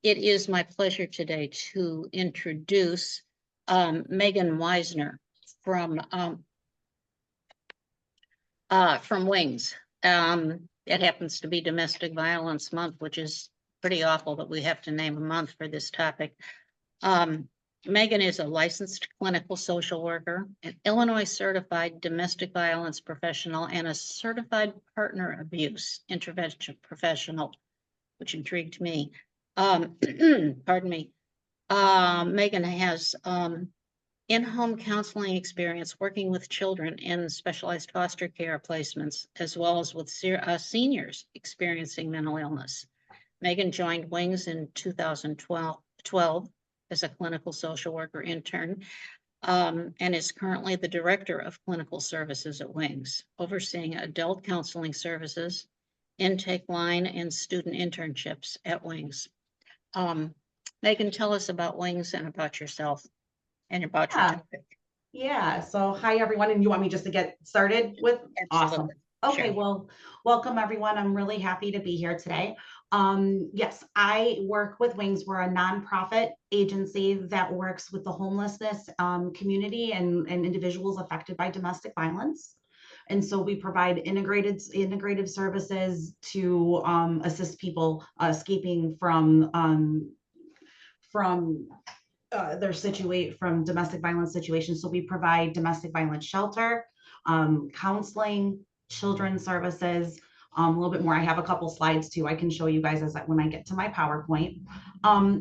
It is my pleasure today to introduce Megan Wiesner from Wings. It happens to be Domestic Violence Month, which is pretty awful that we have to name a month for this topic. Megan is a licensed clinical social worker, an Illinois certified domestic violence professional, and a certified partner abuse intervention professional, which intrigued me. Pardon me. Megan has in-home counseling experience working with children in specialized foster care placements, as well as with seniors experiencing mental illness. Megan joined Wings in 2012 as a clinical social worker intern, and is currently the director of clinical services at Wings, overseeing adult counseling services, intake line, and student internships at Wings. Megan, tell us about Wings and about yourself and about your topic. Yeah. So hi, everyone. And you want me just to get started with? Absolutely. Awesome. Okay. Sure. Well, welcome, everyone. I'm really happy to be here today. Yes, I work with Wings. We're a nonprofit agency that works with the homelessness community and individuals affected by domestic violence. And so we provide integrative services to assist people escaping from domestic violence situations. So we provide domestic violence shelter, counseling, children's services, a little bit more. I have a couple slides too. I can show you guys when I get to my PowerPoint.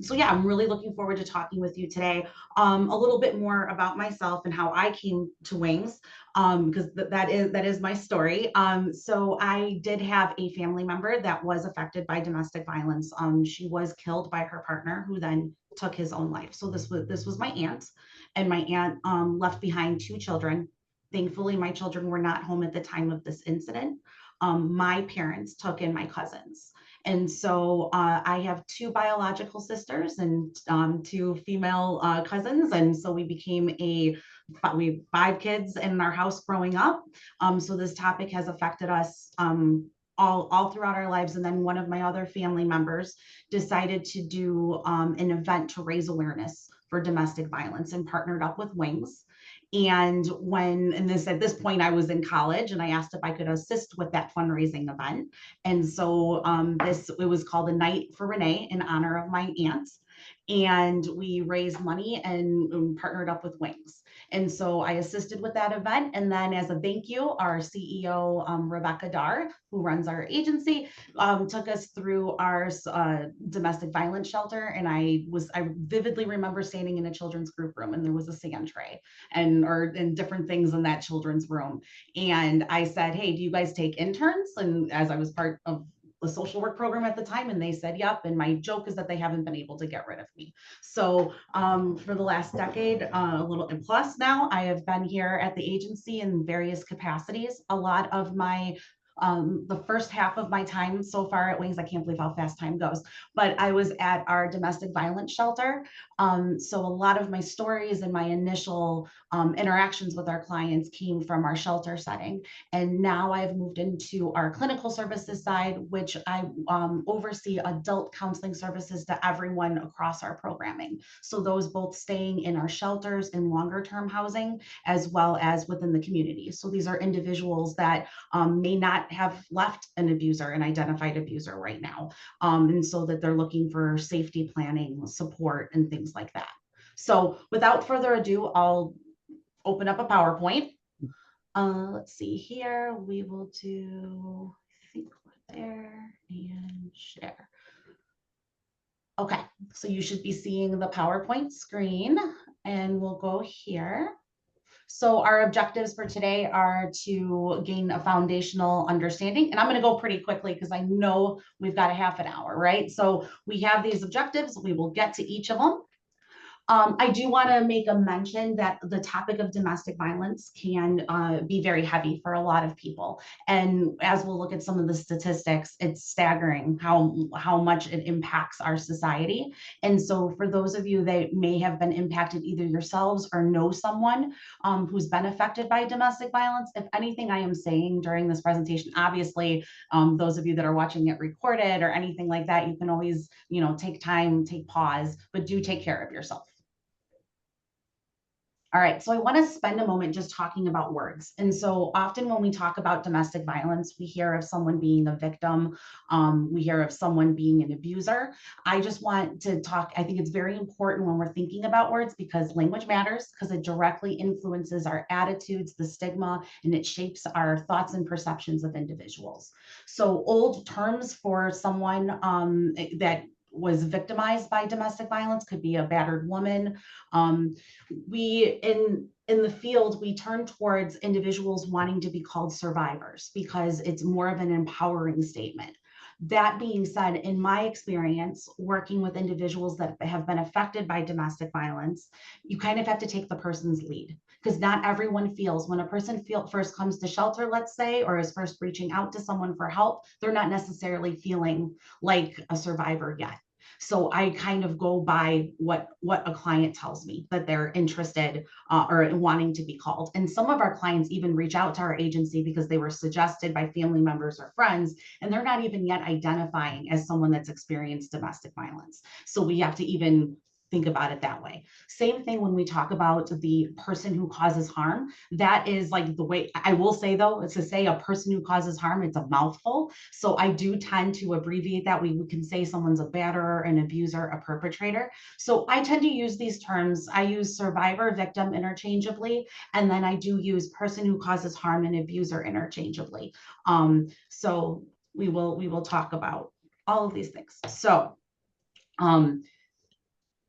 So yeah, I'm really looking forward to talking with you today. A little bit more about myself and how I came to Wings, because that is my story. So I did have a family member that was affected by domestic violence. She was killed by her partner, who then took his own life. So this was my aunt, and my aunt left behind 2 children. Thankfully, my children were not home at the time of this incident. My parents took in my cousins. And so I have 2 biological sisters and 2 female cousins. And so we became we have 5 kids in our house growing up. So this topic has affected us all throughout our lives. And then one of my other family members decided to do an event to raise awareness for domestic violence and partnered up with Wings. And at this point, I was in college, and I asked if I could assist with that fundraising event. And so it was called A Night for Renee in honor of my aunt. And we raised money and partnered up with Wings. And so I assisted with that event. And then as a thank you, our CEO, Rebecca Dar, who runs our agency, took us through our domestic violence shelter. And I vividly remember standing in a children's group room, and there was a sand tray and different things in that children's room. And I said, hey, do you guys take interns? And as I was part of the social work program at the time, and they said, yep. And my joke is that they haven't been able to get rid of me. So for the last decade, a little and plus now, I have been here at the agency in various capacities. A lot of my the first half of my time so far at Wings, I can't believe how fast time goes, but I was at our domestic violence shelter. So a lot of my stories and my initial interactions with our clients came from our shelter setting. And now I've moved into our clinical services side, which I oversee adult counseling services to everyone across our programming. So those both staying in our shelters in longer term housing, as well as within the community. So these are individuals that may not have left an abuser, an identified abuser right now. And so that they're looking for safety planning, support, and things like that. So without further ado, I'll open up a PowerPoint. Let's see here. We will do, I think we're there, and share. Okay, so you should be seeing the PowerPoint screen, and we'll go here. So our objectives for today are to gain a foundational understanding, and I'm going to go pretty quickly because I know we've got a half an hour, right? So we have these objectives. We will get to each of them. I do want to make a mention that the topic of domestic violence can be very heavy for a lot of people. And as we'll look at some of the statistics, it's staggering how much it impacts our society. And so for those of you that may have been impacted either yourselves or know someone who's been affected by domestic violence, if anything I am saying during this presentation, obviously, those of you that are watching it recorded or anything like that, you can always, take time, take pause, but do take care of yourself. All right, so I want to spend a moment just talking about words. And so often when we talk about domestic violence, we hear of someone being a victim, we hear of someone being an abuser. I just want to talk, I think it's very important when we're thinking about words because language matters, because it directly influences our attitudes, the stigma, and it shapes our thoughts and perceptions of individuals. So old terms for someone that was victimized by domestic violence could be a battered woman. We in the field, we turn towards individuals wanting to be called survivors because it's more of an empowering statement. That being said, in my experience, working with individuals that have been affected by domestic violence, you kind of have to take the person's lead because not everyone feels when a person first comes to shelter, let's say, or is first reaching out to someone for help, they're not necessarily feeling like a survivor yet. So I kind of go by what a client tells me that they're interested or wanting to be called. And some of our clients even reach out to our agency because they were suggested by family members or friends, and they're not even yet identifying as someone that's experienced domestic violence. So we have to even think about it that way. Same thing when we talk about the person who causes harm. That is like the way I will say though, it's to say a person who causes harm, it's a mouthful. So I do tend to abbreviate that. We can say someone's a batterer, an abuser, a perpetrator. So I tend to use these terms. I use survivor, victim interchangeably, and then I do use person who causes harm and abuser interchangeably. So we will talk about all of these things. So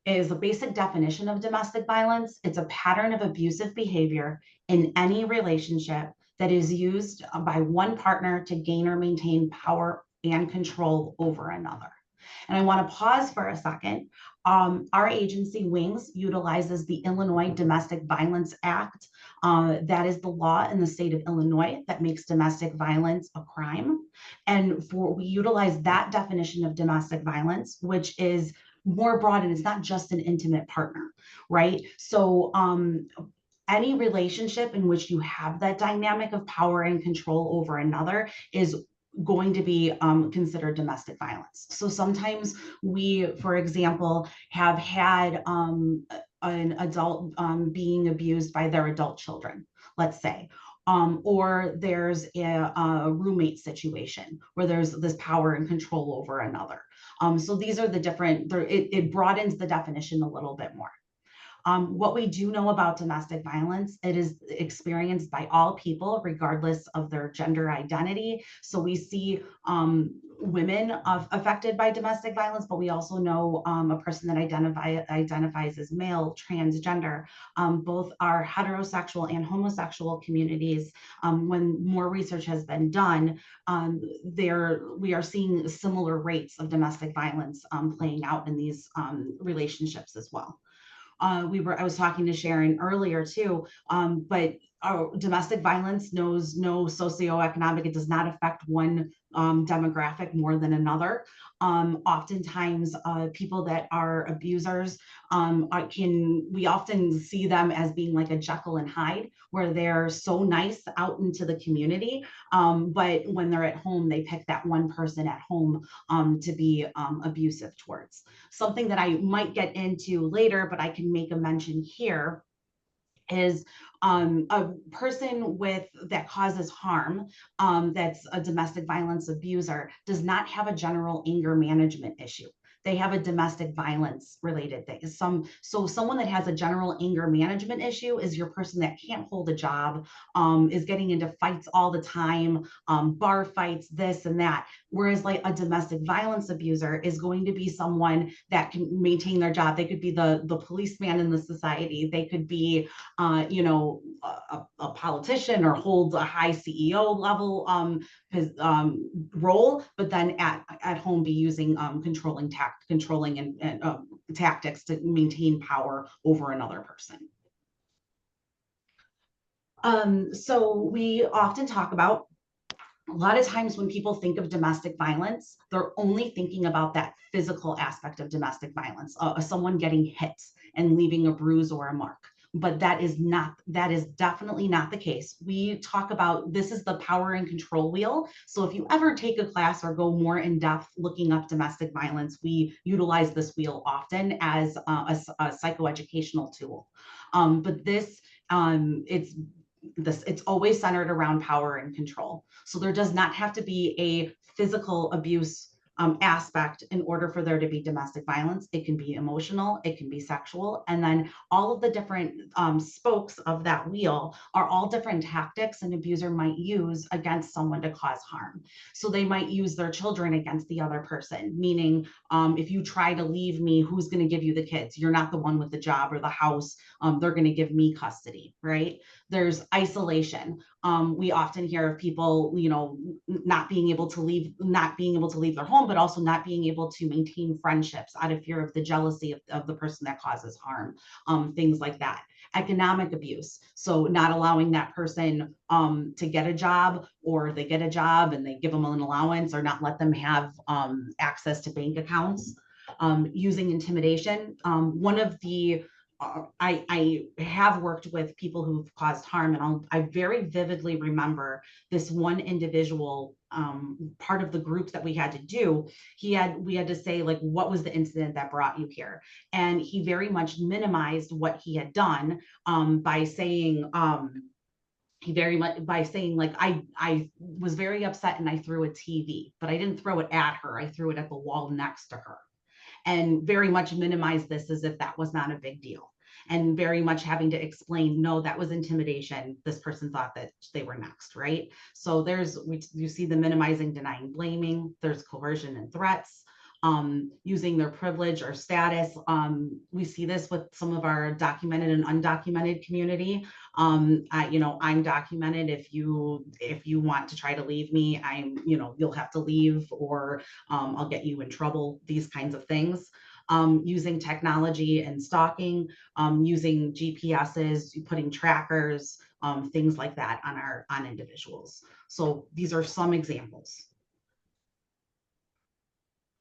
is a basic definition of domestic violence. It's a pattern of abusive behavior in any relationship that is used by one partner to gain or maintain power and control over another. And I want to pause for a second. Our agency, WINGS, utilizes the Illinois Domestic Violence Act. That is the law in the state of Illinois that makes domestic violence a crime. And we utilize that definition of domestic violence, which is more broad, and it's not just an intimate partner, right? So any relationship in which you have that dynamic of power and control over another is going to be considered domestic violence. So sometimes we, for example, have had an adult being abused by their adult children, let's say. Or there's a roommate situation where there's this power and control over another. So these are the different, it broadens the definition a little bit more. What we do know about domestic violence, it is experienced by all people, regardless of their gender identity. So we see women affected by domestic violence, but we also know a person that identifies as male, transgender. Both are heterosexual and homosexual communities. When more research has been done, we are seeing similar rates of domestic violence playing out in these relationships as well. I was talking to Sharon earlier too, but domestic violence knows no socioeconomic, it does not affect one demographic more than another. Oftentimes people that are abusers we often see them as being like a Jekyll and Hyde, where they're so nice out into the community, but when they're at home, they pick that one person at home to be abusive towards. Something that I might get into later, but I can make a mention here, is a person that causes harm, that's a domestic violence abuser, does not have a general anger management issue. They have a domestic violence related thing. So someone that has a general anger management issue is your person that can't hold a job, is getting into fights all the time, bar fights, this and that. Whereas like a domestic violence abuser is going to be someone that can maintain their job. They could be the policeman in the society. They could be, you know, a politician or holds a high CEO level role, but then at home be using controlling and tactics to maintain power over another person. So we often talk about, a lot of times when people think of domestic violence, they're only thinking about that physical aspect of domestic violence, someone getting hit and leaving a bruise or a mark. But that is definitely not the case. We talk about, this is the power and control wheel. So if you ever take a class or go more in depth looking up domestic violence, we utilize this wheel often as a psychoeducational tool. But this, it's always centered around power and control. So there does not have to be a physical abuse aspect in order for there to be domestic violence. It can be emotional, it can be sexual, and then all of the different spokes of that wheel are all different tactics an abuser might use against someone to cause harm. So they might use their children against the other person, meaning if you try to leave me, who's going to give you the kids? You're not the one with the job or the house. They're going to give me custody, right? There's isolation. We often hear of people, you know, not being able to leave their home, but also not being able to maintain friendships out of fear of the jealousy of the person that causes harm, things like that. Economic abuse. So not allowing that person to get a job, or they get a job and they give them an allowance, or not let them have access to bank accounts. Using intimidation. One of the I have worked with people who've caused harm, and I very vividly remember this one individual, part of the group that we had to do. We had to say, like, what was the incident that brought you here? And he very much minimized what he had done by saying, like, I was very upset and I threw a TV, but I didn't throw it at her. I threw it at the wall next to her. And very much minimize this as if that was not a big deal. And very much having to explain, no, that was intimidation. This person thought that they were next, right? So you see the minimizing, denying, blaming. There's coercion and threats, using their privilege or status. We see this with some of our documented and undocumented community. I'm documented. If you want to try to leave me, you'll have to leave, or I'll get you in trouble, these kinds of things. Using technology and stalking, using GPSs, putting trackers, things like that on individuals. So these are some examples.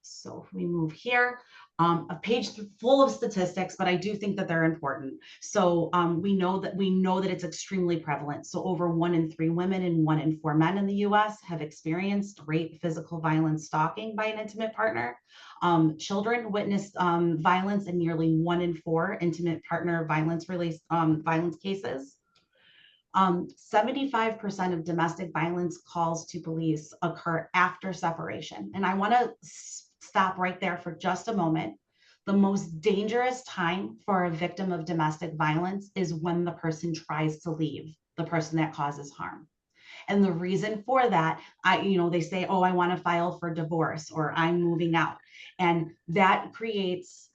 So if we move here, a page full of statistics, but I do think that they're important. So we know that it's extremely prevalent. So over 1 in 3 women and 1 in 4 men in the US have experienced rape, physical violence, stalking by an intimate partner. Children witnessed violence in nearly 1 in 4 intimate partner violence cases. 75% of domestic violence calls to police occur after separation. And I want to stop right there for just a moment. The most dangerous time for a victim of domestic violence is when the person tries to leave the person that causes harm. And the reason for that, they say, oh, I want to file for divorce, or I'm moving out. And that creates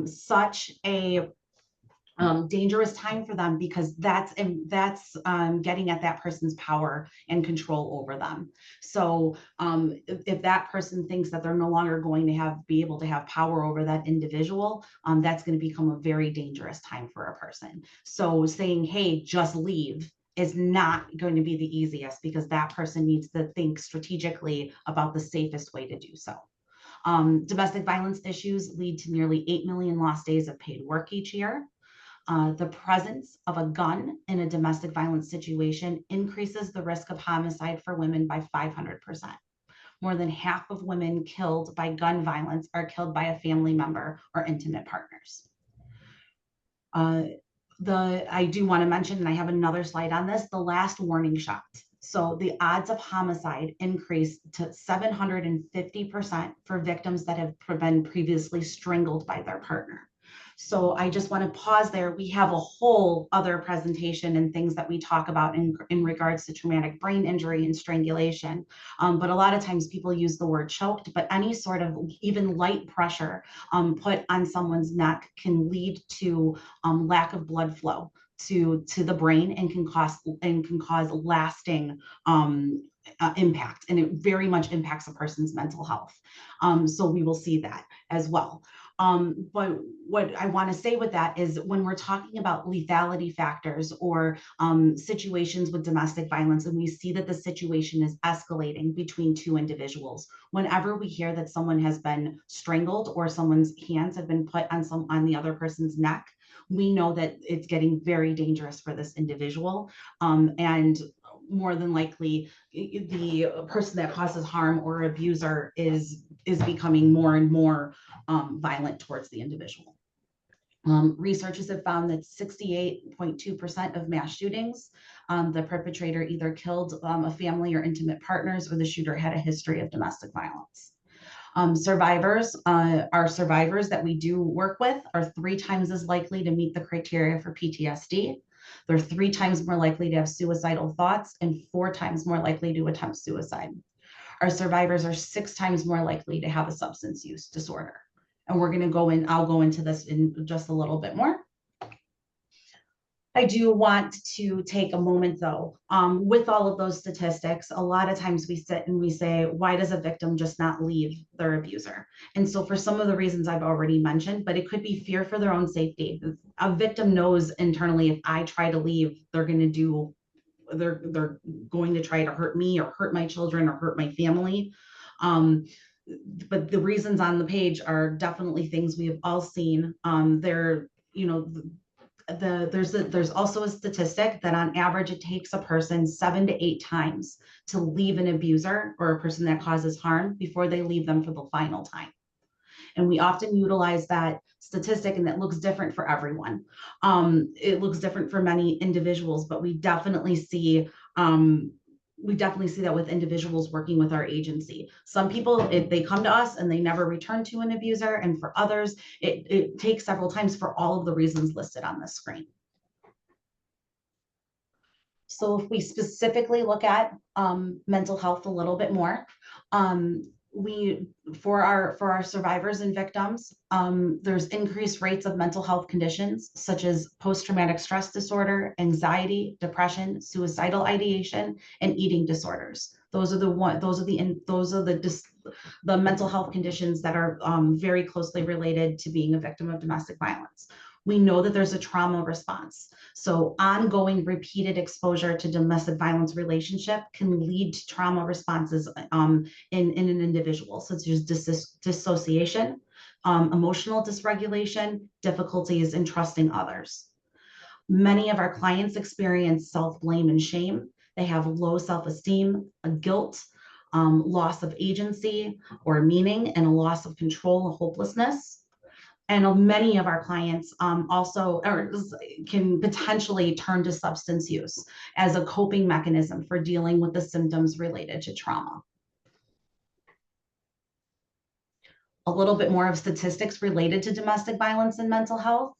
such a dangerous time for them, because that's getting at that person's power and control over them. So if that person thinks that they're no longer going to be able to have power over that individual, that's going to become a very dangerous time for a person. So saying, hey, just leave, is not going to be the easiest, because that person needs to think strategically about the safest way to do so. Domestic violence issues lead to nearly 8 million lost days of paid work each year. The presence of a gun in a domestic violence situation increases the risk of homicide for women by 500%. More than half of women killed by gun violence are killed by a family member or intimate partners. I do want to mention, and I have another slide on this, the last warning shot. So the odds of homicide increase to 750% for victims that have been previously strangled by their partner. So I just want to pause there. We have a whole other presentation and things that we talk about in regards to traumatic brain injury and strangulation. But a lot of times people use the word choked, but any sort of even light pressure put on someone's neck can lead to lack of blood flow to the brain and can cause lasting impact, and it very much impacts a person's mental health. So we will see that as well. But what I want to say with that is when we're talking about lethality factors or situations with domestic violence, and we see that the situation is escalating between two individuals, whenever we hear that someone has been strangled or someone's hands have been put on the other person's neck, we know that it's getting very dangerous for this individual. And more than likely, the person that causes harm or abuser is becoming more and more violent towards the individual. Researchers have found that 68.2% of mass shootings, the perpetrator either killed a family or intimate partners, or the shooter had a history of domestic violence. Survivors that we do work with are 3 times as likely to meet the criteria for PTSD. They're 3 times more likely to have suicidal thoughts and 4 times more likely to attempt suicide. Our survivors are 6 times more likely to have a substance use disorder. And I'll go into this in just a little bit more. I do want to take a moment though, with all of those statistics, a lot of times we sit and we say, why does a victim just not leave their abuser? And so for some of the reasons I've already mentioned, but it could be fear for their own safety. A victim knows internally, if I try to leave, they're going to try to hurt me or hurt my children or hurt my family. But the reasons on the page are definitely things we have all seen. There's also a statistic that on average it takes a person 7 to 8 times to leave an abuser or a person that causes harm before they leave them for the final time. And we often utilize that statistic, and that looks different for everyone. It looks different for many individuals, but we definitely see that with individuals working with our agency. Some people, they come to us and they never return to an abuser, and for others, it takes several times for all of the reasons listed on the screen. So if we specifically look at mental health a little bit more, for our survivors and victims, there's increased rates of mental health conditions such as post-traumatic stress disorder, anxiety, depression, suicidal ideation, and eating disorders. Those are the mental health conditions that are very closely related to being a victim of domestic violence. We know that there's a trauma response. So ongoing repeated exposure to domestic violence relationship can lead to trauma responses in an individual, such as dissociation, emotional dysregulation, difficulties in trusting others. Many of our clients experience self-blame and shame. They have low self-esteem, a guilt, loss of agency or meaning, and a loss of control and hopelessness. And many of our clients also can potentially turn to substance use as a coping mechanism for dealing with the symptoms related to trauma. A little bit more of statistics related to domestic violence and mental health.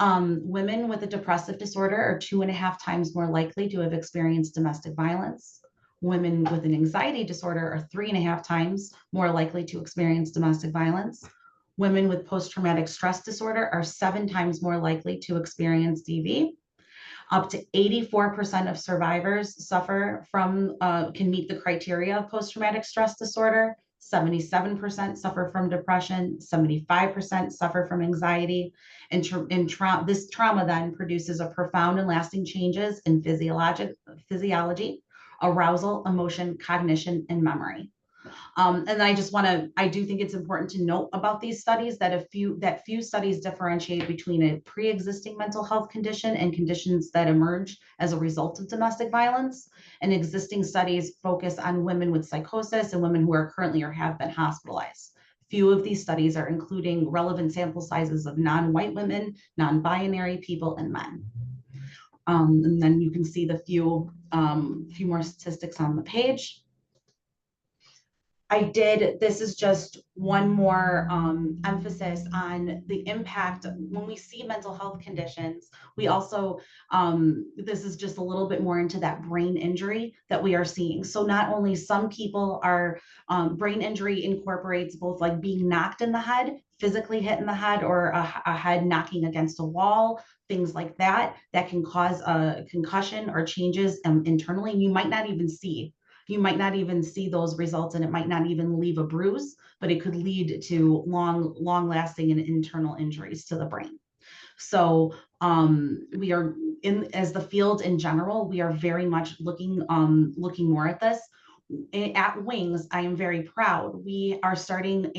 Women with a depressive disorder are 2.5 times more likely to have experienced domestic violence. Women with an anxiety disorder are 3.5 times more likely to experience domestic violence. Women with post-traumatic stress disorder are 7 times more likely to experience DV. Up to 84% of survivors can meet the criteria of post-traumatic stress disorder. 77% suffer from depression, 75% suffer from anxiety, and this trauma then produces a profound and lasting changes in physiology, arousal, emotion, cognition, and memory. And I do think it's important to note about these studies that few studies differentiate between a pre-existing mental health condition and conditions that emerge as a result of domestic violence. And existing studies focus on women with psychosis and women who are currently or have been hospitalized. Few of these studies are including relevant sample sizes of non-white women, non-binary people, and men. And then you can see the few more statistics on the page. This is just one more emphasis on the impact when we see mental health conditions. We also, this is just a little bit more into that brain injury that we are seeing. So not only some people are, brain injury incorporates both like being knocked in the head, physically hit in the head, or a head knocking against a wall, things like that, that can cause a concussion or changes internally. You might not even see. You might not even see those results, and it might not even leave a bruise, but it could lead to long lasting and internal injuries to the brain. So we are as the field in general, we are very much looking more at this. At Wings, I am very proud. We are starting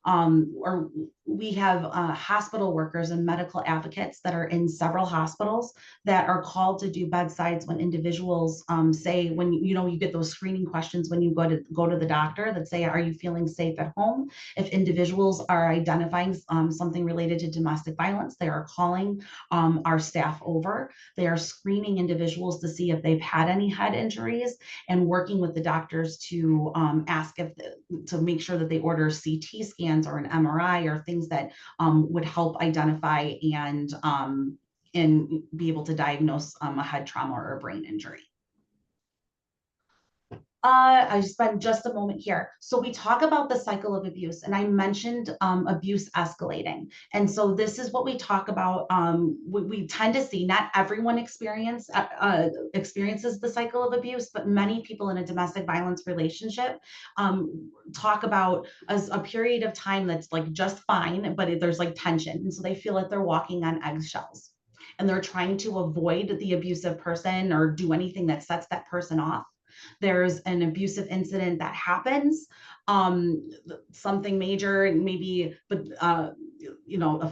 or we have hospital workers and medical advocates that are in several hospitals that are called to do bedsides when individuals say, when you get those screening questions when you go to the doctor that say, are you feeling safe at home? If individuals are identifying something related to domestic violence, they are calling our staff over. They are screening individuals to see if they've had any head injuries, and working with the doctors to ask to make sure that they order CT scans or an MRI or things that would help identify and be able to diagnose a head trauma or a brain injury. I spend just a moment here. So we talk about the cycle of abuse, and I mentioned abuse escalating. And so this is what we talk about. We tend to see not everyone experiences the cycle of abuse, but many people in a domestic violence relationship talk about a period of time that's like just fine, but there's like tension. And so they feel like they're walking on eggshells, and they're trying to avoid the abusive person or do anything that sets that person off. There's an abusive incident that happens, something major, maybe, but a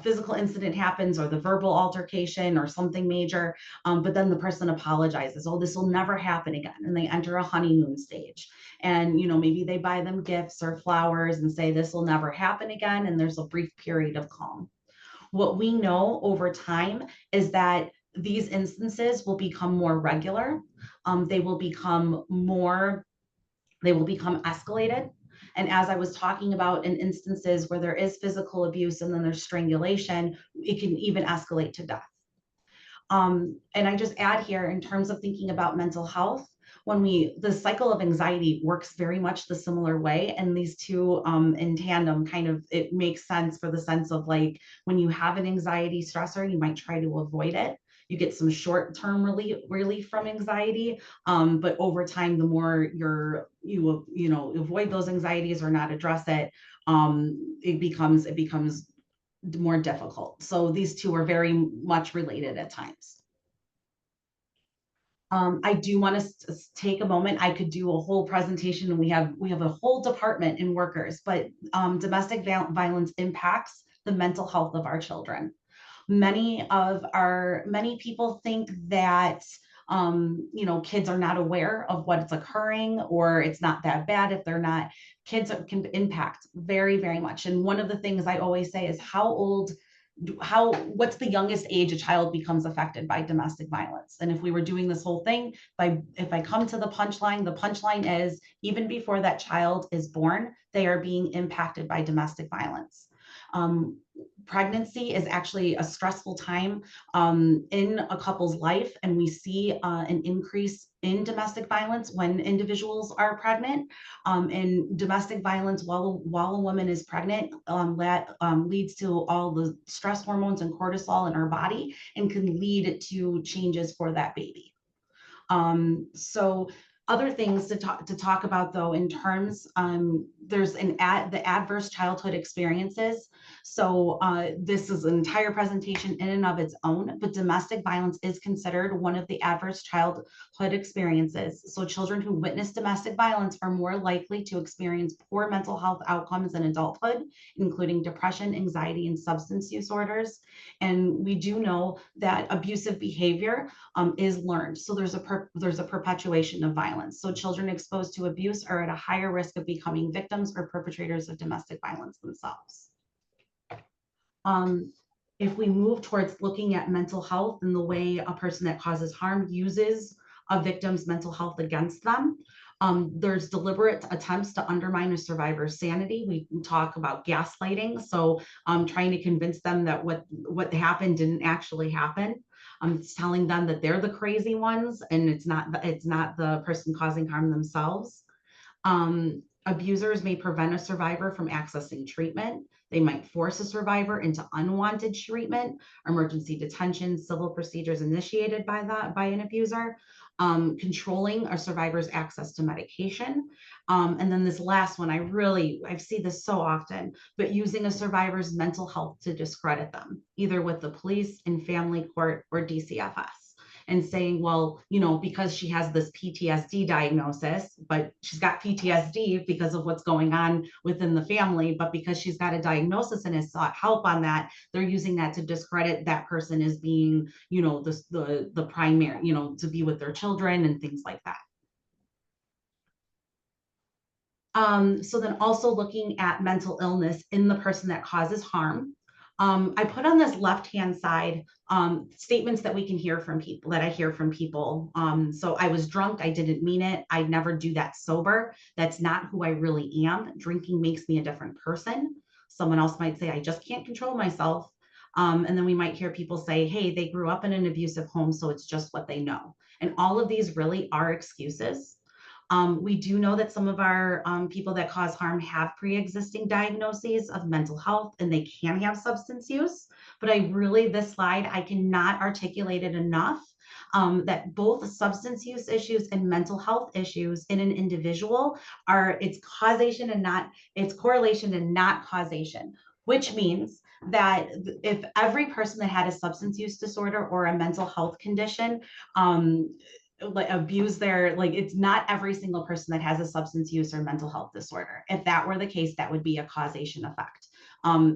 physical incident happens, or the verbal altercation or something major, but then the person apologizes. Oh, this will never happen again. And they enter a honeymoon stage. And, maybe they buy them gifts or flowers and say, this will never happen again. And there's a brief period of calm. What we know over time is that these instances will become more regular. They will become escalated. And as I was talking about, in instances where there is physical abuse and then there's strangulation, it can even escalate to death. And I just add here, in terms of thinking about mental health, the cycle of anxiety works very much the similar way, and these two in tandem it makes sense, for the sense of like, when you have an anxiety stressor, you might try to avoid it. You get some short-term relief from anxiety, but over time, the more you avoid those anxieties or not address it, it becomes more difficult. So these two are very much related at times. I do want to take a moment. I could do a whole presentation, and we have a whole department in workers, but domestic violence impacts the mental health of our children. Many people think that kids are not aware of what's occurring, or it's not that bad if they're not. Kids can impact very, very much. And one of the things I always say is, what's the youngest age a child becomes affected by domestic violence? And if we were doing this whole thing, if I come to the punchline is, even before that child is born, they are being impacted by domestic violence. Pregnancy is actually a stressful time in a couple's life, and we see an increase in domestic violence when individuals are pregnant. And domestic violence while a woman is pregnant leads to all the stress hormones and cortisol in her body, and can lead to changes for that baby. So other things to talk about, though, in terms, there's the adverse childhood experiences. So this is an entire presentation in and of its own, but domestic violence is considered one of the adverse childhood experiences. So children who witness domestic violence are more likely to experience poor mental health outcomes in adulthood, including depression, anxiety, and substance use disorders. And we do know that abusive behavior is learned. So there's a perpetuation of violence. So children exposed to abuse are at a higher risk of becoming victims or perpetrators of domestic violence themselves. If we move towards looking at mental health and the way a person that causes harm uses a victim's mental health against them, There's deliberate attempts to undermine a survivor's sanity. We talk about gaslighting. So trying to convince them that what happened didn't actually happen. It's telling them that they're the crazy ones and it's not the person causing harm themselves. Abusers may prevent a survivor from accessing treatment. They might force a survivor into unwanted treatment, emergency detention, civil procedures initiated by an abuser, controlling a survivor's access to medication. And then this last one, I see this so often, but using a survivor's mental health to discredit them, either with the police, in family court, or DCFS. And saying, well, because she has this PTSD diagnosis, but she's got PTSD because of what's going on within the family, but because she's got a diagnosis and has sought help on that, they're using that to discredit that person as being, the primary, to be with their children and things like that. So then also looking at mental illness in the person that causes harm. I put on this left-hand side statements that we can hear from people, that I hear from people. So I was drunk, I didn't mean it. I'd never do that sober. That's not who I really am. Drinking makes me a different person. Someone else might say, I just can't control myself. And then we might hear people say, hey, they grew up in an abusive home, so it's just what they know. And all of these really are excuses. We do know that some of our people that cause harm have pre-existing diagnoses of mental health and they can have substance use, but this slide, I cannot articulate it enough that both substance use issues and mental health issues in an individual it's correlation and not causation, which means that if every person that had a substance use disorder or a mental health condition it's not every single person that has a substance use or mental health disorder. If that were the case, that would be a causation effect.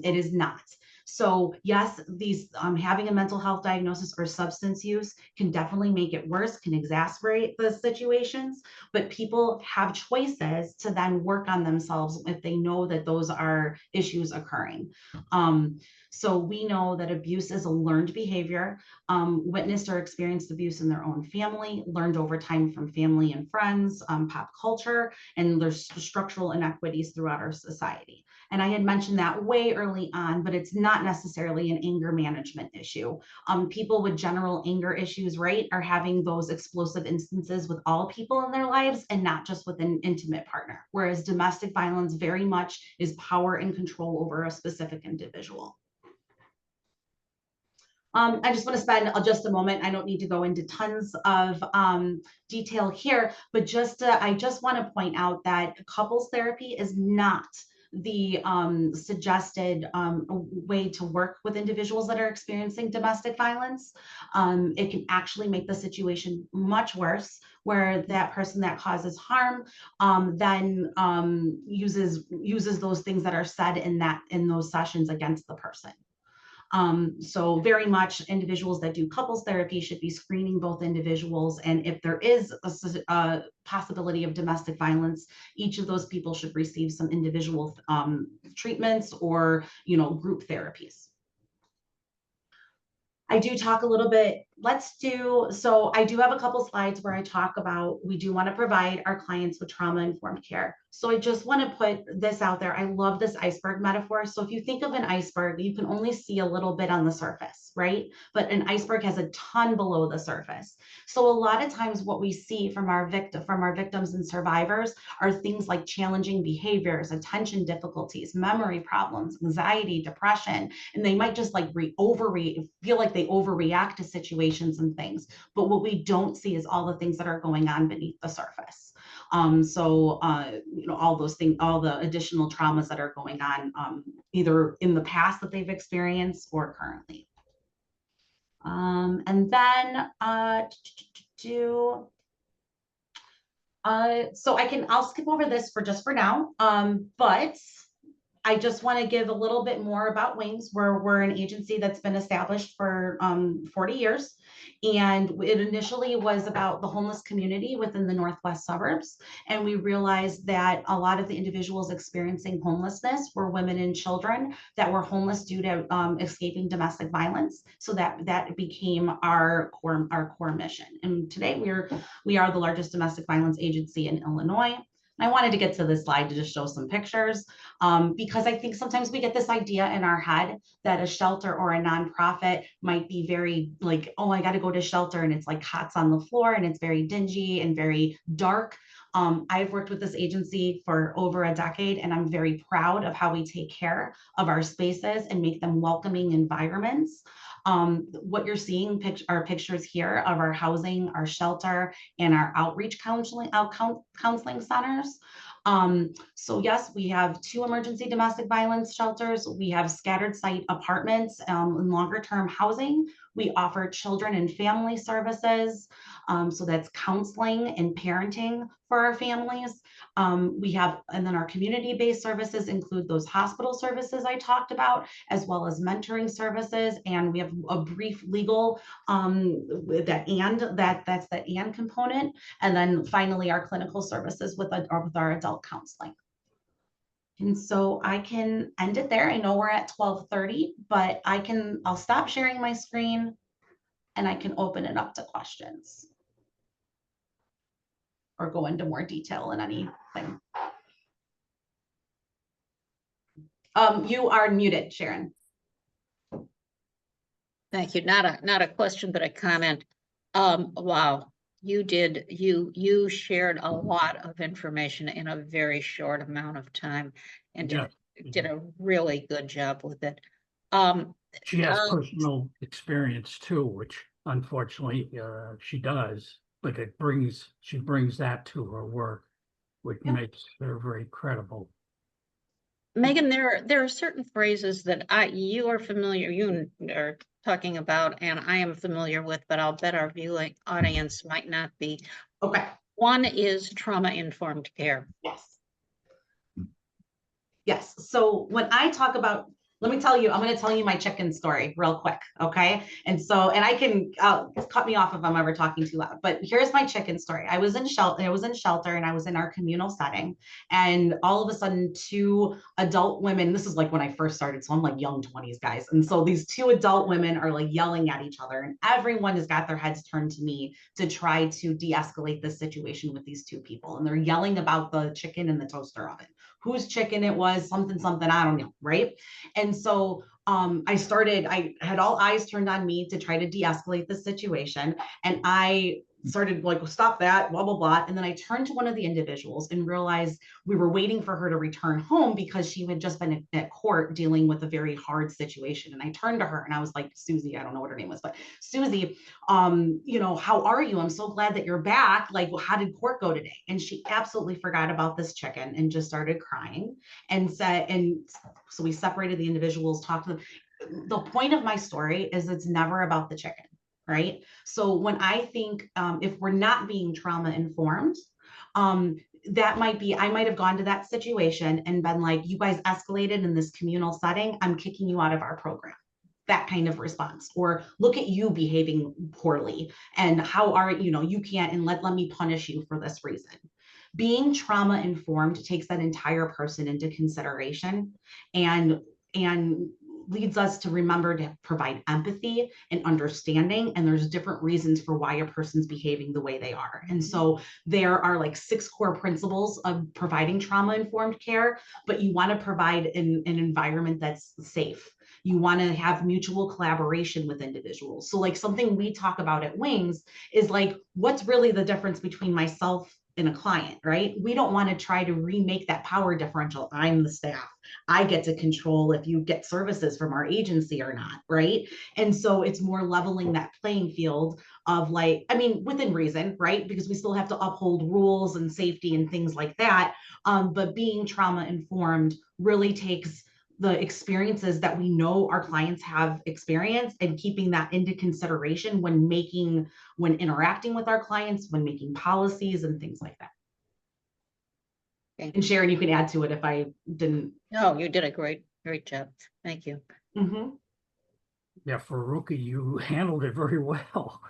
It is not. So yes, these having a mental health diagnosis or substance use can definitely make it worse, can exacerbate the situations, but people have choices to then work on themselves if they know that those are issues occurring. So we know that abuse is a learned behavior, witnessed or experienced abuse in their own family, learned over time from family and friends, pop culture, and there's structural inequities throughout our society. And I had mentioned that way early on, but it's not necessarily an anger management issue. People with general anger issues, right, are having those explosive instances with all people in their lives and not just with an intimate partner, whereas domestic violence very much is power and control over a specific individual. I just want to spend just a moment. I don't need to go into tons of detail here, but I just want to point out that couples therapy is not the suggested way to work with individuals that are experiencing domestic violence. It can actually make the situation much worse, where that person that causes harm then uses those things that are said in those sessions against the person. So very much individuals that do couples therapy should be screening both individuals. And if there is a possibility of domestic violence, each of those people should receive some individual treatments or, group therapies. I do talk a little bit, so I do have a couple slides where I talk about, we do want to provide our clients with trauma-informed care. So I just want to put this out there. I love this iceberg metaphor. So if you think of an iceberg, you can only see a little bit on the surface, right? But an iceberg has a ton below the surface. So a lot of times what we see from our victims and survivors are things like challenging behaviors, attention difficulties, memory problems, anxiety, depression, and they might just like feel like they overreact to situations and things. But what we don't see is all the things that are going on beneath the surface. All those things, all the additional traumas that are going on, either in the past that they've experienced or currently. And then so I'll skip over this for now, but I just want to give a little bit more about Wings. We're an agency that's been established for 40 years. And it initially was about the homeless community within the northwest suburbs. And we realized that a lot of the individuals experiencing homelessness were women and children that were homeless due to escaping domestic violence. So that became our core mission. And today we are the largest domestic violence agency in Illinois. I wanted to get to this slide to just show some pictures because I think sometimes we get this idea in our head that a shelter or a nonprofit might be very like, oh, I got to go to shelter and it's like cots on the floor and it's very dingy and very dark. I've worked with this agency for over a decade, and I'm very proud of how we take care of our spaces and make them welcoming environments. What you're seeing are pictures here of our housing, our shelter, and our outreach counseling centers. So yes, we have 2 emergency domestic violence shelters. We have scattered site apartments and longer term housing. We offer children and family services. So that's counseling and parenting for our families. And then our community-based services include those hospital services I talked about, as well as mentoring services. And we have a brief legal, that's the and component. And then finally, our clinical services with our adult counseling. And so I can end it there. I know we're at 12:30, but I'll stop sharing my screen and I can open it up to questions or go into more detail in anything. You are muted, Sharon. Thank you. Not a question, but a comment. Wow, you shared a lot of information in a very short amount of time and did a really good job with it. She has personal experience too, which unfortunately she does, but she brings that to her work, which makes her very credible. Megan, there are certain phrases that you are talking about, and I am familiar with, but I'll bet our viewing audience might not be. Okay. One is trauma-informed care. Yes. Yes. So when I talk about, I'm going to tell you my chicken story real quick. Okay. And I can cut me off if I'm ever talking too loud, but here's my chicken story. I was in shelter and I was in our communal setting, and all of a sudden 2 adult women, this is like when I first started. So I'm like young 20s guys. And so these 2 adult women are like yelling at each other, and everyone has got their heads turned to me to try to de-escalate this situation with these 2 people. And they're yelling about the chicken in the toaster oven, whose chicken it was, something, I don't know. Right. And so I had all eyes turned on me to try to de-escalate the situation. And I started like, stop that, blah, blah, blah. And then I turned to one of the individuals and realized we were waiting for her to return home because she had just been at court dealing with a very hard situation. And I turned to her and I was like, Susie, I don't know what her name was, but Susie, how are you? I'm so glad that you're back. Like, well, how did court go today? And she absolutely forgot about this chicken and just started crying and so we separated the individuals, talked to them. The point of my story is it's never about the chicken. Right. So when I think if we're not being trauma informed, that might be, I might have gone to that situation and been like, you guys escalated in this communal setting, I'm kicking you out of our program. That kind of response, or look at you behaving poorly and how are you can't, and let me punish you for this reason. Being trauma informed takes that entire person into consideration and leads us to remember to provide empathy and understanding. And there's different reasons for why a person's behaving the way they are. And so there are like 6 core principles of providing trauma-informed care, but you want to provide an environment that's safe. You want to have mutual collaboration with individuals. So like something we talk about at Wings is like, what's really the difference between myself and a client, right? We don't want to try to remake that power differential. I'm the staff. I get to control if you get services from our agency or not, right? And so it's more leveling that playing field of like, within reason, right? Because we still have to uphold rules and safety and things like that. But being trauma informed really takes the experiences that we know our clients have experienced and keeping that into consideration when interacting with our clients, when making policies and things like that. And Sharon, you can add to it if I didn't. No, you did a great job. Thank you. Mhm. Yeah, for a rookie, you handled it very well.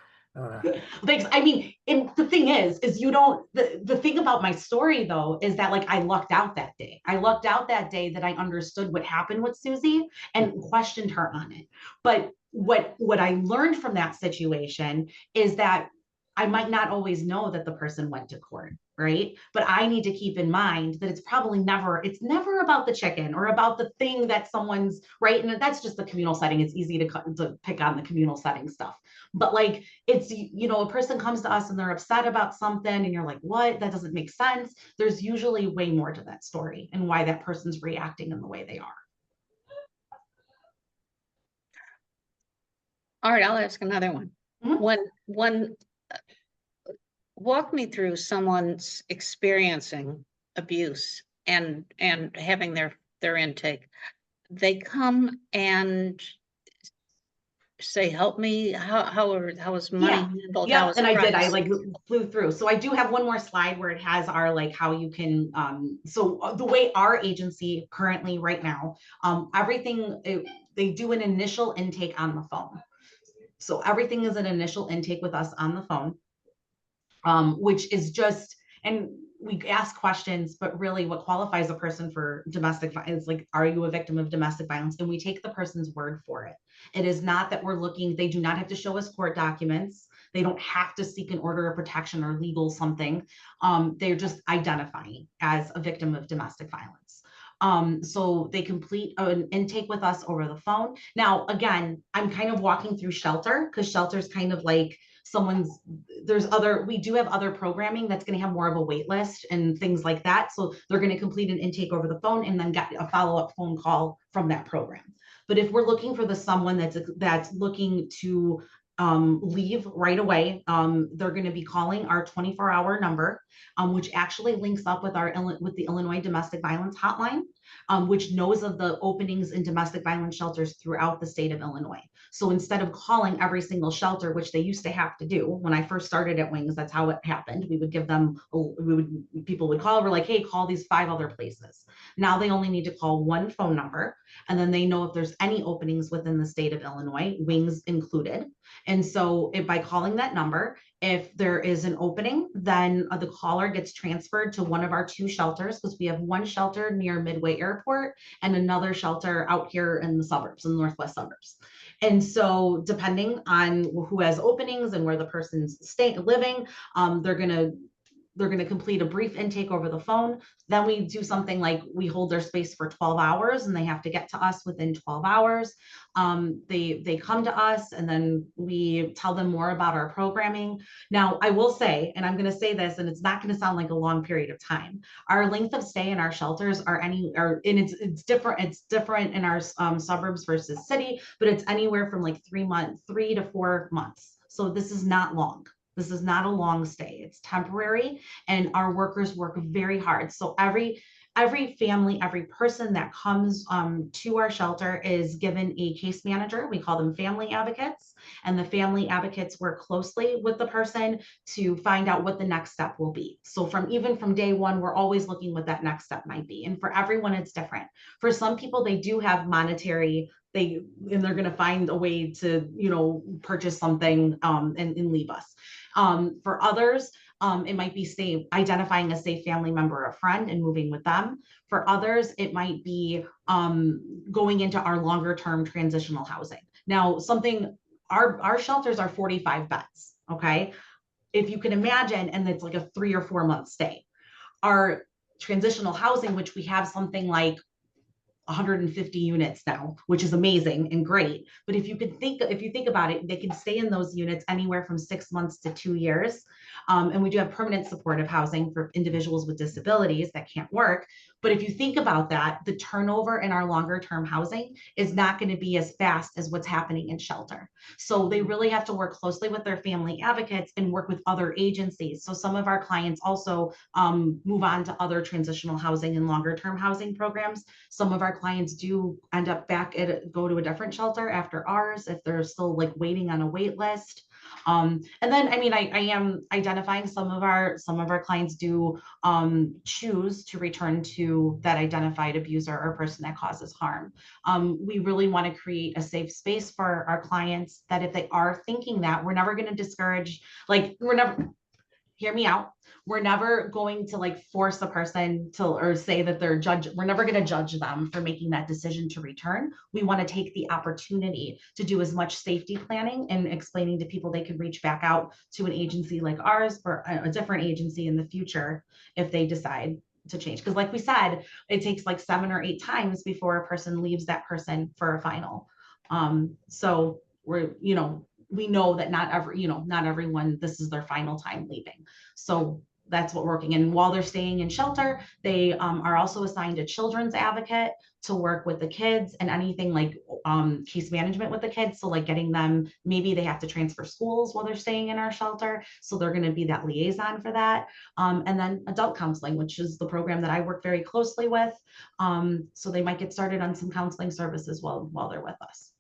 Thanks. I mean, and the thing is you don't, the thing about my story though, is that like I lucked out that day. I lucked out that day that I understood what happened with Susie and questioned her on it. But what I learned from that situation is that I might not always know that the person went to court, right? But I need to keep in mind that it's never about the chicken or about the thing that someone's right. And that's just the communal setting. It's easy to pick on the communal setting stuff. But like, it's, a person comes to us and they're upset about something and you're like, what? That doesn't make sense. There's usually way more to that story and why that person's reacting in the way they are. All right, I'll ask another one. Mhm. When walk me through someone's experiencing abuse and having their intake. They come and say, help me, how is money Yeah. handled? Yeah, How is and I did. I price? like flew through. So I do have one more slide where it has our like how you can. So the way our agency currently right now, everything they do an initial intake on the phone. So everything is an initial intake with us on the phone, which is just, and we ask questions, but really what qualifies a person for domestic violence, like, are you a victim of domestic violence? And we take the person's word for it. It is not that we're looking, they do not have to show us court documents. They don't have to seek an order of protection or legal something. They're just identifying as a victim of domestic violence. So they complete an intake with us over the phone. Now, again, I'm kind of walking through shelter because shelter is kind of like we do have other programming that's going to have more of a wait list and things like that. So they're going to complete an intake over the phone and then get a follow-up phone call from that program. But if we're looking for someone that's looking to leave right away, they're going to be calling our 24-hour number, which actually links up with the Illinois Domestic Violence Hotline, which knows of the openings in domestic violence shelters throughout the state of Illinois. So instead of calling every single shelter, which they used to have to do when I first started at Wings, that's how it happened. We would give them, people would call, we're like, hey, call these 5 other places. Now they only need to call one phone number, and then they know if there's any openings within the state of Illinois, Wings included. And so by calling that number, if there is an opening, then the caller gets transferred to one of our 2 shelters, because we have one shelter near Midway Airport and another shelter out here in the suburbs, in the northwest suburbs. And so depending on who has openings and where the person's living, they're going to complete a brief intake over the phone. Then we do something like we hold their space for 12 hours and they have to get to us within 12 hours. They come to us and then we tell them more about our programming. Now, I will say, and I'm going to say this, and it's not going to sound like a long period of time. Our length of stay in our shelters and it's different. It's different in our suburbs versus city, but it's anywhere from like 3 to 4 months. So this is not long. This is not a long stay. It's temporary, and our workers work very hard. So every family, every person that comes to our shelter is given a case manager. We call them family advocates, and the family advocates work closely with the person to find out what the next step will be. So even from day one, we're always looking what that next step might be. And for everyone, it's different. For some people, they do have monetary, they're going to find a way to, purchase something and leave us. For others, it might be identifying a safe family member or friend and moving with them. For others, it might be going into our longer term transitional housing. Now, our shelters are 45 beds, okay? If you can imagine, and it's like a 3 or 4 month stay. Our transitional housing, which we have something like 150 units now, which is amazing and great. But if you think about it, they can stay in those units anywhere from 6 months to 2 years. And we do have permanent supportive housing for individuals with disabilities that can't work. But if you think about that, the turnover in our longer term housing is not going to be as fast as what's happening in shelter. So they really have to work closely with their family advocates and work with other agencies. So some of our clients also move on to other transitional housing and longer term housing programs. Some of our clients do end up go to a different shelter after ours if they're still like waiting on a wait list. And then, I mean, I am identifying some of our clients do choose to return to that identified abuser or person that causes harm. We really want to create a safe space for our clients that if they are thinking that, we're never going to discourage, like, hear me out. We're never going to like force a person to, or say that they're we're never going to judge them for making that decision to return. We want to take the opportunity to do as much safety planning and explaining to people they can reach back out to an agency like ours or a different agency in the future if they decide to change. Because like we said, it takes like 7 or 8 times before a person leaves that person for a final. So we're, we know that not everyone, this is their final time leaving. So that's what we're working. And while they're staying in shelter, they are also assigned a children's advocate to work with the kids and anything like case management with the kids. So like getting them, maybe they have to transfer schools while they're staying in our shelter. So they're going to be that liaison for that. And then adult counseling, which is the program that I work very closely with. So they might get started on some counseling services while they're with us.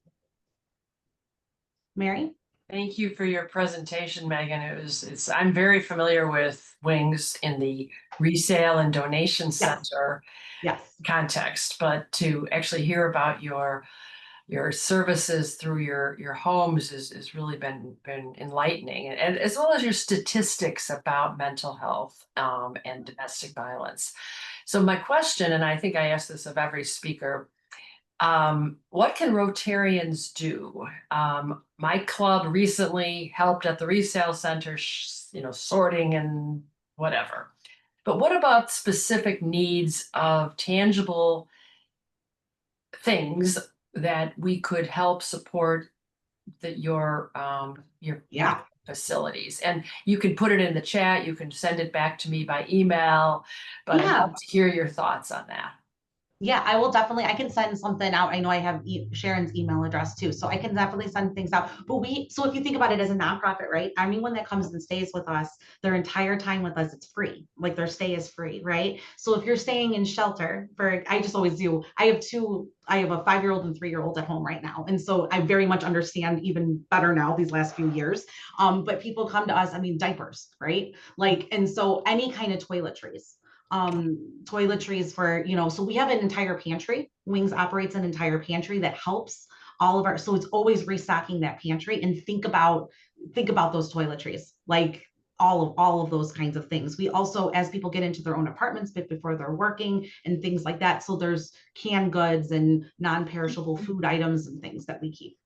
Mary? Thank you for your presentation, Megan. I'm very familiar with Wings in the resale and donation center context, but to actually hear about your services through your homes is really been enlightening, and as well as your statistics about mental health and domestic violence. So my question, and I think I ask this of every speaker, what can Rotarians do? My club recently helped at the resale center, sorting and whatever. But what about specific needs of tangible things that we could help support your facilities? And you can put it in the chat, you can send it back to me by email, but I'd love to hear your thoughts on that. Yeah, I will definitely, I can send something out. I know I have Sharon's email address too, so I can definitely send things out. But so if you think about it as a nonprofit, right? Anyone that comes and stays with us, their entire time with us, it's free. Like their stay is free, right? So if you're staying in shelter I just always do, I have a 5-year-old and 3-year-old at home right now. And so I very much understand even better now these last few years. But people come to us, I mean, diapers, right? Like, and so any kind of toiletries for, so we have an entire pantry. Wings operates an entire pantry that helps all of so it's always restocking that pantry. And think about those toiletries, like all of those kinds of things. We also, as people get into their own apartments before they're working and things like that, so there's canned goods and non-perishable food items and things that we keep.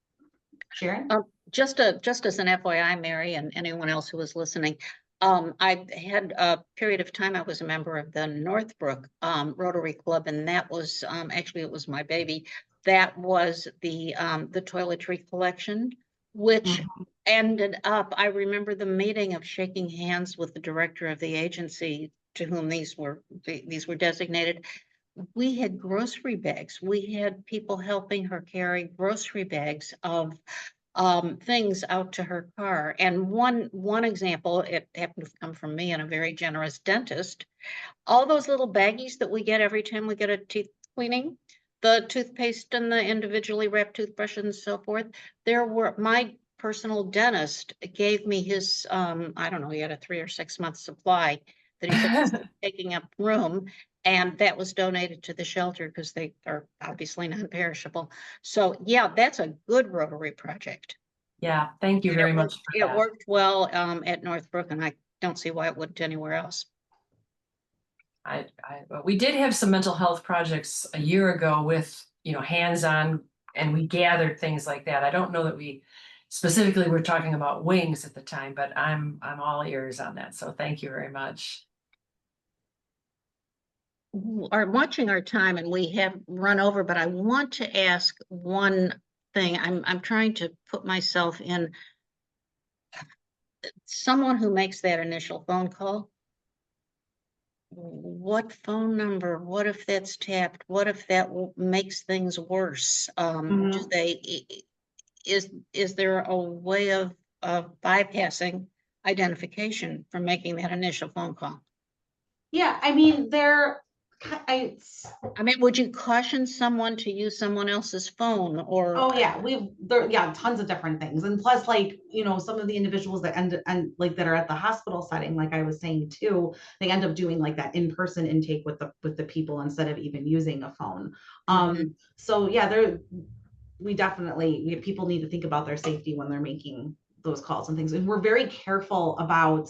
Sharon? Just as an FYI, Mary, and anyone else who was listening, I had a period of time I was a member of the Northbrook Rotary Club, and that was actually, it was my baby. That was the toiletry collection, which ended up, I remember the meeting of shaking hands with the director of the agency to whom these were designated. We had grocery bags. We had people helping her carry grocery bags of things out to her car. And one example, it happened to come from me and a very generous dentist. All those little baggies that we get every time we get a teeth cleaning, the toothpaste and the individually wrapped toothbrush and so forth, my personal dentist gave me his, I don't know, he had a 3 or 6 month supply that he was taking up room. And that was donated to the shelter because they are obviously non-perishable. So yeah, that's a good Rotary project. Yeah, thank you very much. It worked well at Northbrook, and I don't see why it wouldn't anywhere else. We did have some mental health projects a year ago with, hands-on, and we gathered things like that. I don't know that we specifically were talking about Wings at the time, but I'm all ears on that. So thank you very much. Are watching our time, and we have run over, but I want to ask one thing. I'm trying to put myself in someone who makes that initial phone call. What phone number? What if that's tapped? What if that makes things worse? Is there a way of bypassing identification from making that initial phone call? Yeah, I mean, I, mean, would you caution someone to use someone else's phone or? oh yeah, yeah, tons of different things. And plus, like, you know, some of the individuals that and like that are at the hospital setting, like I was saying too, they end up doing like that in-person intake with the people instead of even using a phone. So yeah, people need to think about their safety when they're making those calls and things. And we're very careful about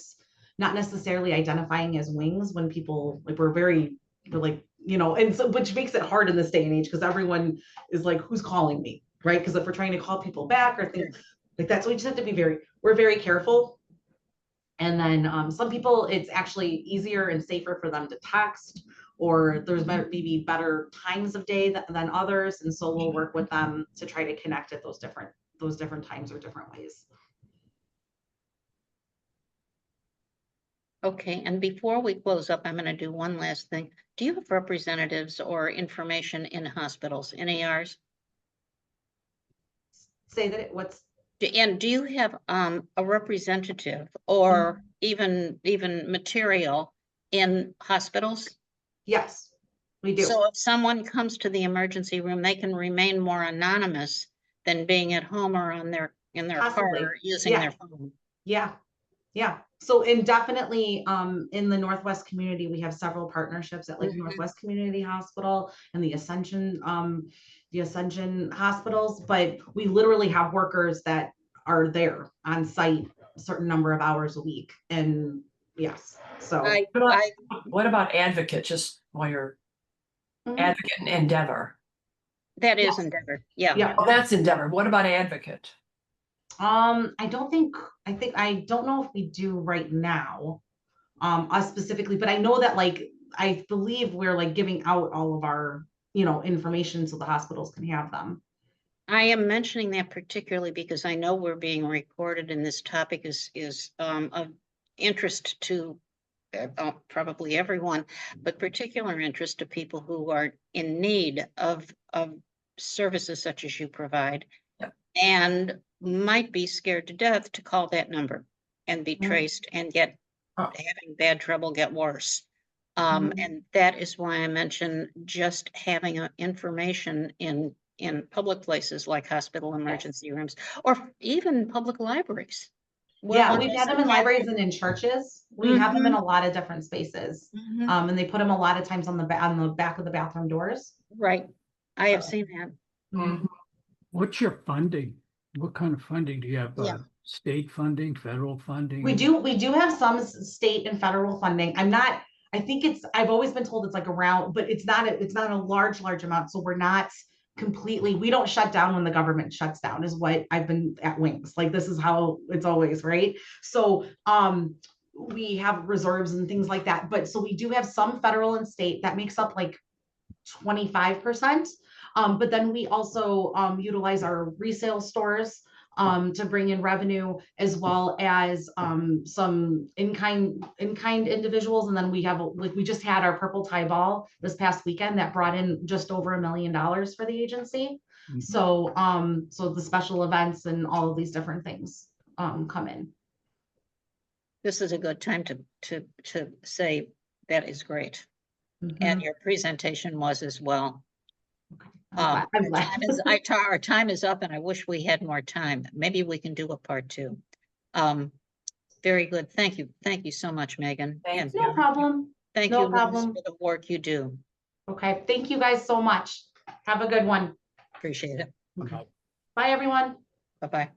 not necessarily identifying as wings when people like we're like, you know, and so which makes it hard in this day and age because everyone is like, who's calling me, right? Because if we're trying to call people back or things like that, so we just have to be we're very careful. And then some people, it's actually easier and safer for them to text, or there's maybe better times of day than others, and so we'll work with them to try to connect at those different times or different ways. Okay, and before we close up, I'm going to do one last thing. Do you have representatives or information in hospitals, in ERs? Say that what's. And do you have a representative or even material in hospitals? Yes, we do. So if someone comes to the emergency room, they can remain more anonymous than being at home or in their Possibly. car using their phone. Yeah. Yeah. So, and definitely in the Northwest community, we have several partnerships at like Northwest Community Hospital and the Ascension hospitals, but we literally have workers that are there on site a certain number of hours a week. And yes, so. What about advocate, just while you're advocate and Endeavor? That is Endeavor. Yeah. Yeah. Oh, that's Endeavor. What about advocate? I don't know if we do right now, us specifically, but I know that like, I believe we're like giving out all of our, you know, information so the hospitals can have them. I am mentioning that particularly because I know we're being recorded and this topic is of interest to probably everyone, but particular interest to people who are in need of services such as you provide. Yep. And might be scared to death to call that number and be traced and having bad trouble get worse. And that is why I mentioned just having information in public places like hospital emergency rooms or even public libraries. Yeah, we've had them in libraries and in churches. We have them in a lot of different spaces. And they put them a lot of times on the back of the bathroom doors. Right. I have seen that. What's your funding? What kind of funding do you have? State funding, federal funding? We do have some state and federal funding. I've always been told it's like around, but it's not a large amount. So we're not completely, we don't shut down when the government shuts down is what I've been at Wings. Like this is how it's always, right? So we have reserves and things like that. But so we do have some federal and state that makes up like 25%. But then we also utilize our resale stores to bring in revenue, as well as some in-kind individuals. And then we have we just had our Purple Tie Ball this past weekend that brought in just over $1 million for the agency. So so the special events and all of these different things come in. This is a good time to say that is great. And your presentation was as well. I'm glad. Our time is up and I wish we had more time. Maybe we can do a part 2. Very good. Thank you. Thank you so much, Megan. No problem. Thank you for the work you do. Okay. Thank you guys so much. Have a good one. Appreciate it. Okay. Bye, everyone. Bye-bye.